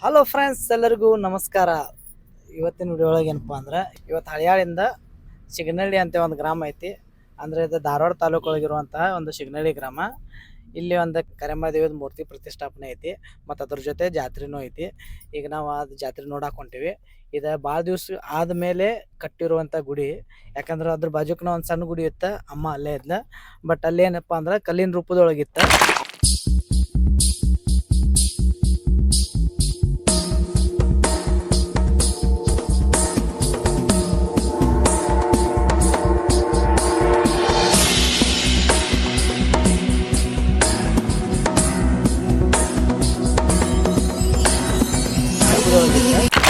Hello friends, ಎಲ್ಲರಿಗೂ ನಮಸ್ಕಾರ. ಇವತ್ತಿನ ವಿಡಿಯೋ ಒಳಗೆ ಏನಪ್ಪ ಅಂದ್ರೆ, ಇವತ್ತು ಹಳಿಯಾಳಿಂದ ಶಿಗ್ನಳ್ಳಿ ಅಂತ ಒಂದು ಗ್ರಾಮ ಐತಿ. ಅಂದರೆ ಇದು ಧಾರವಾಡ ತಾಲೂಕು ಒಳಗಿರುವಂತಹ ಒಂದು ಶಿಗ್ನಳ್ಳಿ ಗ್ರಾಮ. ಇಲ್ಲಿ ಒಂದು ಕರೆಮಾದೇವಿ ಮೂರ್ತಿ ಪ್ರತಿಷ್ಠಾಪನೆ ಐತಿ, ಮತ್ತು ಅದ್ರ ಜೊತೆ ಜಾತ್ರೆನೂ ಐತಿ. ಈಗ ನಾವು ಅದು ಜಾತ್ರೆ ನೋಡಕ್ಕೆ ಹೊಂಟೀವಿ. ಇದು ಭಾಳ ದಿವ್ಸ ಆದಮೇಲೆ ಕಟ್ಟಿರುವಂಥ ಗುಡಿ. ಯಾಕಂದ್ರೆ ಅದ್ರ ಬಾಜುಕ್ನ ಒಂದು ಸಣ್ಣ ಗುಡಿ ಇತ್ತು, ಅಮ್ಮ ಅಲ್ಲೇ ಇದ್ಲ. ಬಟ್ ಅಲ್ಲೇನಪ್ಪ ಅಂದ್ರೆ ಕಲ್ಲಿನ ರೂಪದೊಳಗಿತ್ತು.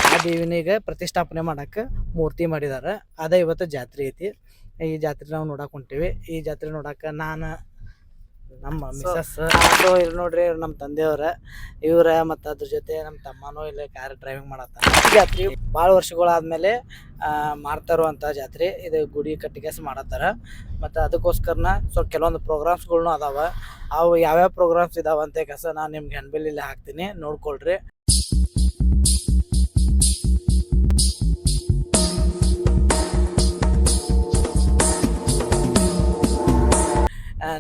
ಆ ದೇವಿನಿಗೆ ಪ್ರತಿಷ್ಠಾಪನೆ ಮಾಡಕ್ಕೆ ಮೂರ್ತಿ ಮಾಡಿದಾರೆ. ಅದೇ ಇವತ್ತು ಜಾತ್ರೆ ಐತಿ. ಈ ಜಾತ್ರೆ ನಾವು ನೋಡಕ್ ಹೊಂಟೀವಿ. ಈ ಜಾತ್ರೆ ನೋಡಕ್ಕೆ ನಾನು, ನಮ್ಮ ಮಿಸಸ್, ಇಲ್ಲಿ ನೋಡ್ರಿ ನಮ್ಮ ತಂದೆಯವ್ರ, ಇವ್ರ ಮತ್ತು ಅದ್ರ ಜೊತೆ ನಮ್ಮ ತಮ್ಮನೂ ಇಲ್ಲಿ ಕಾರ್ ಡ್ರೈವಿಂಗ್ ಮಾಡತ್ತಾರ. ಈ ಜಾತ್ರೆ ಭಾಳ ವರ್ಷಗಳಾದ್ಮೇಲೆ ಮಾಡ್ತಾ ಇರುವಂಥ ಜಾತ್ರೆ. ಇದು ಗುಡಿ ಕಟ್ಟಿಗೆಸ್ ಮಾಡತ್ತಾರ. ಮತ್ತು ಅದಕ್ಕೋಸ್ಕರನ ಸ್ವಲ್ಪ ಕೆಲವೊಂದು ಪ್ರೋಗ್ರಾಮ್ಸ್ಗಳ್ನು ಅದಾವ. ಅವು ಯಾವ್ಯಾವ ಪ್ರೋಗ್ರಾಮ್ಸ್ ಇದಾವ ಅಂತ ಕೆಲಸ ನಾನು ನಿಮ್ಗೆ ಹ್ಯಾಂಡ್ಬಿಲ್ ಹಾಕ್ತೀನಿ, ನೋಡ್ಕೊಳ್ರಿ.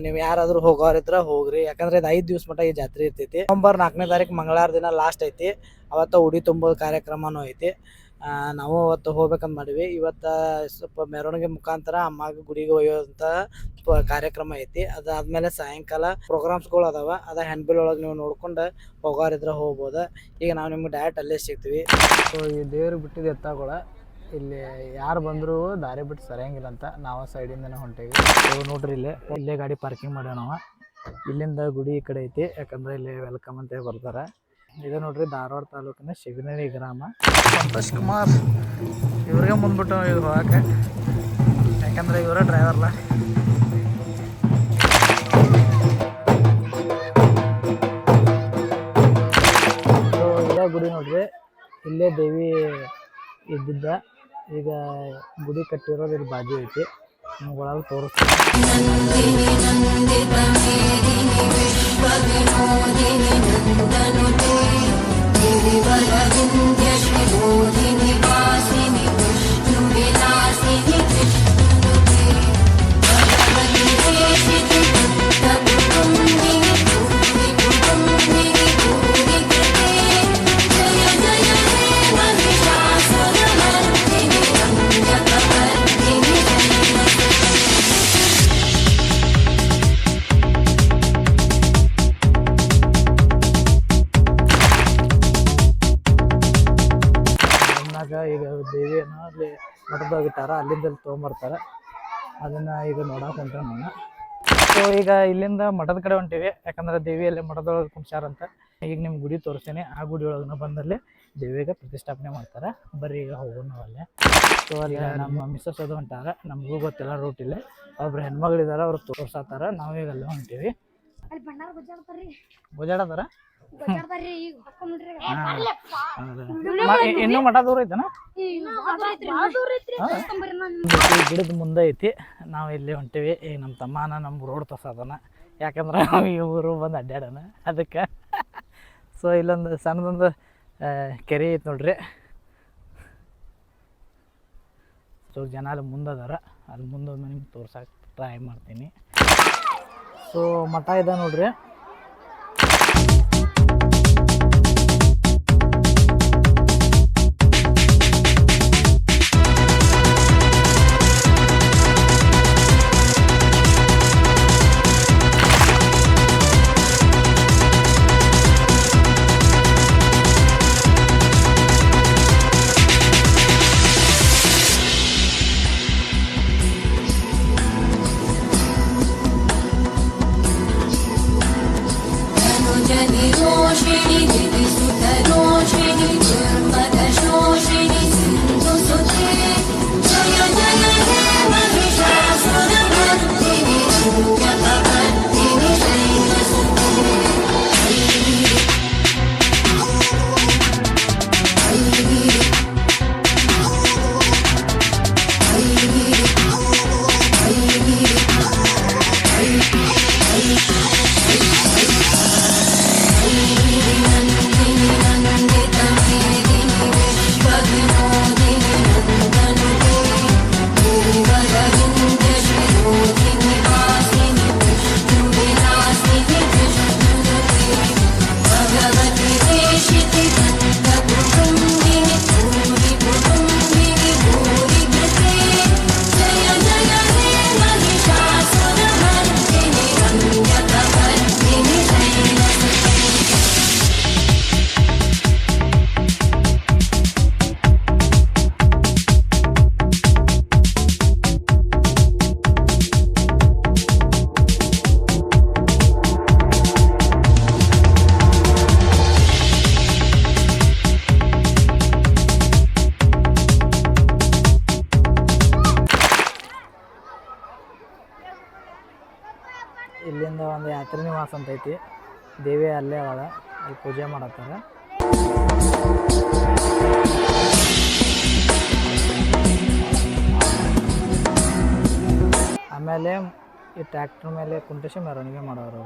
ನೀವು ಯಾರಾದ್ರೂ ಹೋಗೋರಿದ್ರೆ ಹೋಗ್ರಿ. ಯಾಕಂದ್ರೆ ಇದು 5 ದಿವಸ ಮಟ್ಟ ಈ ಜಾತ್ರೆ ಇರ್ತೈತಿ. ನವೆಂಬರ್ 4ನೇ ತಾರೀಕು ಮಂಗಳವಾರ ದಿನ ಲಾಸ್ಟ್ ಐತಿ. ಅವತ್ತು ಉಡಿ ತುಂಬೋದು ಕಾರ್ಯಕ್ರಮನೂ ಐತಿ. ನಾವು ಅವತ್ತು ಹೋಗ್ಬೇಕಂತ ಮಾಡಿವಿ. ಇವತ್ತು ಸ್ವಲ್ಪ ಮೆರವಣಿಗೆ ಮುಖಾಂತರ ಅಮ್ಮಗೆ ಗುಡಿಗೆ ಒಯ್ಯೋಂಥ ಕಾರ್ಯಕ್ರಮ ಐತಿ. ಅದಾದ್ಮೇಲೆ ಸಾಯಂಕಾಲ ಪ್ರೋಗ್ರಾಮ್ಸ್ಗಳು ಅದಾವ. ಅದ ಹ್ಯಾಂಡ್ಬಿಲ್ ಒಳಗೆ ನೀವು ನೋಡ್ಕೊಂಡು ಹೋಗೋರಿದ್ರೆ ಹೋಗ್ಬೋದು. ಈಗ ನಾವು ನಿಮ್ಗೆ ಡೈರೆಕ್ಟ್ ಅಲ್ಲೇ ಸಿಗ್ತೀವಿ. ಸೊ ಈ ದೇವ್ರಿಗೆ ಬಿಟ್ಟಿದ್ದು ಎತ್ತಾಗಳ ಇಲ್ಲಿ ಯಾರು ಬಂದರೂ ದಾರಿ ಬಿಟ್ಟು ಸರಿಯಂಗಿಲ್ಲ ಅಂತ ನಾವು ಸೈಡಿಂದನೇ ಹೊಂಟೇವಿ. ನೋಡ್ರಿ ಇಲ್ಲೇ ಗಾಡಿ ಪಾರ್ಕಿಂಗ್ ಮಾಡ್ಯಾವ ನಾವು. ಇಲ್ಲಿಂದ ಗುಡಿ ಈ ಕಡೆ ಐತಿ, ಯಾಕಂದ್ರೆ ಇಲ್ಲಿ ವೆಲ್ಕಮ್ ಅಂತ ಬರ್ತಾರೆ. ಇದು ನೋಡ್ರಿ ಧಾರವಾಡ ತಾಲೂಕಿನ ಶಿಗ್ನಳ್ಳಿ ಗ್ರಾಮ. ಸಂತೋಷ್ ಕುಮಾರ್ ಇವ್ರಿಗೆ ಮುಂದ್ಬಿಟ್ಟು ಇವ್ರು ಹೋಗಕ್ಕೆ, ಯಾಕಂದ್ರೆ ಇವರ ಡ್ರೈವರ್ಲ. ಇದೇ ಗುಡಿ ನೋಡ್ರಿ, ಇಲ್ಲೇ ದೇವಿ ಇದ್ದಿದ್ದ. ಈಗ ಗುಡಿ ಕಟ್ಟಿರೋದು ಇಲ್ಲಿ ಬಾಜು ಐತಿ. ನಿಮ್ಗೆ ಒಳಗೆ ತೋರಿಸ್ತೀನಿ. ಈಗ ದೇವಿಯನ್ನು ಅಲ್ಲಿ ಮಠದೋಗಿಟ್ಟಾರ, ಅಲ್ಲಿಂದ ತೊಗೊಂಬರ್ತಾರೆ. ಅದನ್ನು ಈಗ ನೋಡಕ್ಕೆ ಹೊಂಟೇವೆ ನಾನು. ಸೊ ಈಗ ಇಲ್ಲಿಂದ ಮಠದ ಕಡೆ ಹೊಂಟೀವಿ, ಯಾಕಂದ್ರೆ ದೇವಿಯಲ್ಲಿ ಮಠದೊಳಗೆ ಕುಂಚಾರಂತ. ಈಗ ನಿಮ್ಗೆ ಗುಡಿ ತೋರಿಸ್ತೀನಿ. ಆ ಗುಡಿ ಒಳಗೆ ಬಂದಲ್ಲಿ ದೇವಿಗೆ ಪ್ರತಿಷ್ಠಾಪನೆ ಮಾಡ್ತಾರೆ. ಬರ್ರಿ ಈಗ ಹೋಗೋಣ ಅಲ್ಲೇ. ಸೊ ಅಲ್ಲಿ ನಮ್ಮ ಮಿಸ್ಸಸ್ ಅದು ಹೊಂಟಾರ. ನಮಗೂ ಗೊತ್ತಿಲ್ಲ ರೂಟ್ ಇಲ್ಲಿ. ಒಬ್ರು ಹೆಣ್ಮಗಳಿದಾರ, ಅವ್ರು ತೋರ್ಸತ್ತಾರ. ನಾವೀಗ ಅಲ್ಲೇ ಹೊಂಟೀವಿ. ಗುಜಾಡತಾರ ಇನ್ನೂ ಮಠ ದೂರ ಐತನ? ಗಿಡದ ಮುಂದೆ ಐತಿ. ನಾವು ಇಲ್ಲಿ ಹೊಂಟೀವಿ. ಈಗ ನಮ್ಮ ತಮ್ಮನ ನಮ್ಗೆ ರೋಡ್ ತೋರ್ಸದನ, ಯಾಕಂದ್ರೆ ಇವರು ಬಂದು ಅಡ್ಡಾಡನ ಅದಕ್ಕೆ. ಸೊ ಇಲ್ಲೊಂದು ಸಣ್ಣದೊಂದು ಕೆರೆ ಐತಿ ನೋಡ್ರಿ. ಸೊ ಜನ ಅಲ್ಲಿ ಮುಂದದಾರ, ಅಲ್ಲಿ ಮುಂದೆ ನಿಮ್ಗೆ ತೋರ್ಸಕ್ಕೆ ಟ್ರೈ ಮಾಡ್ತೀನಿ. ಸೊ ಮಠ ಇದೆ ನೋಡ್ರಿ. ಮುಂದೆ ಒಂದು ಯಾತ್ರಿ ನಿವಾಸ ಅಂತ ಐತಿ. ದೇವಿ ಅಲ್ಲೇ ಅದಾಳ, ಅಲ್ಲಿ ಪೂಜೆ ಮಾಡತ್ತಾರ. ಆಮೇಲೆ ಈ ಟ್ರ್ಯಾಕ್ಟರ್ ಮೇಲೆ ಕುಂಟಿಸಿ ಮೆರವಣಿಗೆ ಮಾಡೋರು.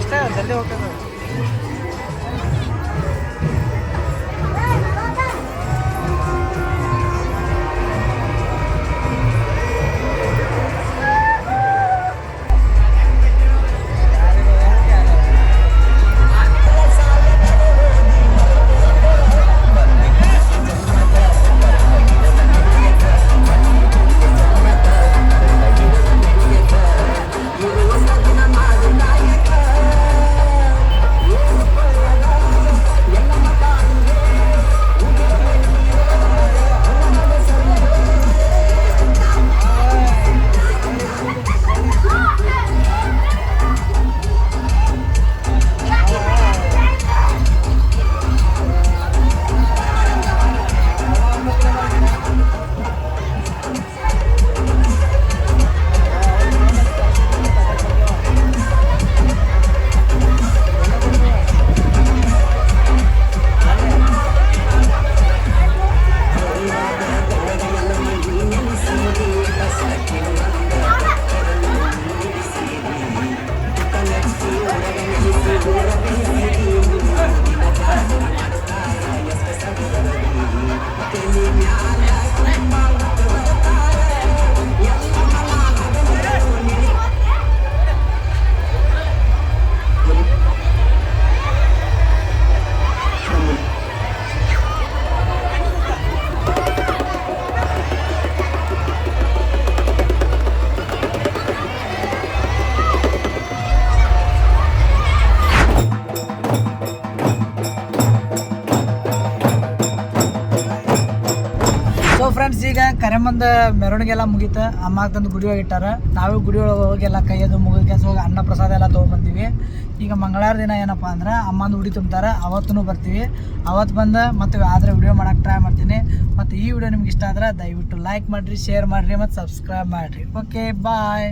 ಅಷ್ಟೇ ಜಲ್ದಿ ಹೋಗ್ತದೆ. ಫ್ರೆಂಡ್ಸ್, ಈಗ ಕರೆಮಂದ ಮೆರವಣಿಗೆಲ್ಲ ಮುಗೀತು. ಅಮ್ಮ ತಂದು ಗುಡಿ ಒಳಗೆ ಇಟ್ಟಾರ. ನಾವು ಗುಡಿ ಒಳಗೆ ಹೋಗಿ ಎಲ್ಲ ಕೈಯದು ಮುಗಿದ ಹೋಗಿ ಅನ್ನ ಪ್ರಸಾದ ಎಲ್ಲ ತೊಗೊಂಡ್ಬಂದೀವಿ. ಈಗ ಮಂಗಳವಾರ ದಿನ ಏನಪ್ಪ ಅಂದ್ರೆ ಅಮ್ಮಂದು ಉಡಿ ತುಂಬ್ತಾರೆ, ಅವತ್ತೂ ಬರ್ತೀವಿ. ಅವತ್ತು ಬಂದು ಮತ್ತೆ ಆದರೆ ವಿಡಿಯೋ ಮಾಡೋಕೆ ಟ್ರೈ ಮಾಡ್ತೀನಿ. ಮತ್ತು ಈ ವಿಡಿಯೋ ನಿಮ್ಗೆ ಇಷ್ಟ ಆದ್ರೆ ದಯವಿಟ್ಟು ಲೈಕ್ ಮಾಡಿರಿ, ಶೇರ್ ಮಾಡಿರಿ ಮತ್ತು ಸಬ್ಸ್ಕ್ರೈಬ್ ಮಾಡಿರಿ. ಓಕೆ, ಬಾಯ್.